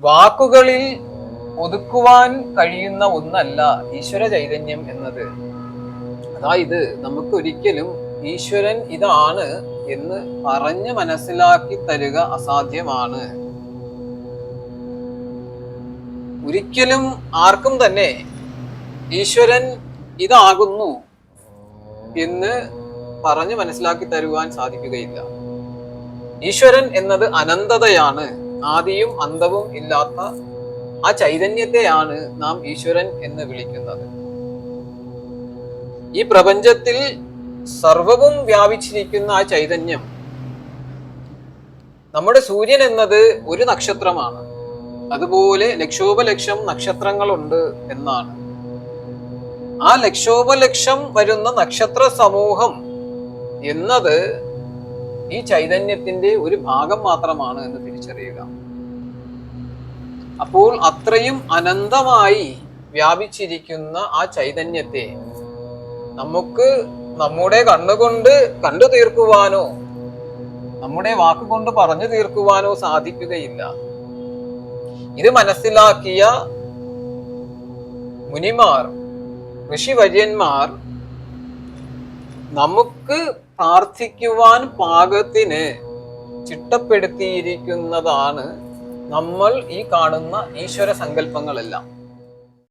വാക്കുകളിൽ ഒതുക്കുവാൻ കഴിയുന്ന ഒന്നല്ല ഈശ്വര ചൈതന്യം എന്നത്. അതായത് നമുക്ക് ഒരിക്കലും ഈശ്വരൻ ഇതാണ് എന്ന് പറഞ്ഞ് മനസ്സിലാക്കി തരിക അസാധ്യമാണ്. ഒരിക്കലും ആർക്കും തന്നെ ഈശ്വരൻ ഇതാകുന്നു എന്ന് പറഞ്ഞ് മനസ്സിലാക്കി തരുവാൻ സാധിക്കുകയില്ല. ഈശ്വരൻ എന്നത് അനന്തതയാണ്. ആദിയും അന്തവും ഇല്ലാത്ത ആ ചൈതന്യത്തെയാണ് നാം ഈശ്വരൻ എന്ന് വിളിക്കുന്നത്. ഈ പ്രപഞ്ചത്തിൽ സർവവും വ്യാപിച്ചിരിക്കുന്ന ആ ചൈതന്യം, നമ്മുടെ സൂര്യൻ എന്നത് ഒരു നക്ഷത്രമാണ്. അതുപോലെ ലക്ഷോപലക്ഷം നക്ഷത്രങ്ങളുണ്ട് എന്നാണ്. ആ ലക്ഷോപലക്ഷം വരുന്ന നക്ഷത്ര സമൂഹം എന്നത് ഈ ചൈതന്യത്തിന്റെ ഒരു ഭാഗം മാത്രമാണ് എന്ന് തിരിച്ചറിയുക. അപ്പോൾ അത്രയും അനന്തമായി വ്യാപിച്ചിരിക്കുന്ന ആ ചൈതന്യത്തെ നമുക്ക് നമ്മുടെ കണ്ണുകൊണ്ട് കണ്ടു തീർക്കുവാനോ നമ്മുടെ വാക്കുകൊണ്ട് പറഞ്ഞു തീർക്കുവാനോ സാധിക്കുകയില്ല. ഇത് മനസ്സിലാക്കിയ മുനിമാർ, ഋഷിവര്യന്മാർ നമുക്ക് പ്രാർത്ഥിക്കുവാൻ പാകത്തിന് ചിട്ടപ്പെടുത്തിയിരിക്കുന്നതാണ് നമ്മൾ ഈ കാണുന്ന ഈശ്വര സങ്കല്പങ്ങളെല്ലാം.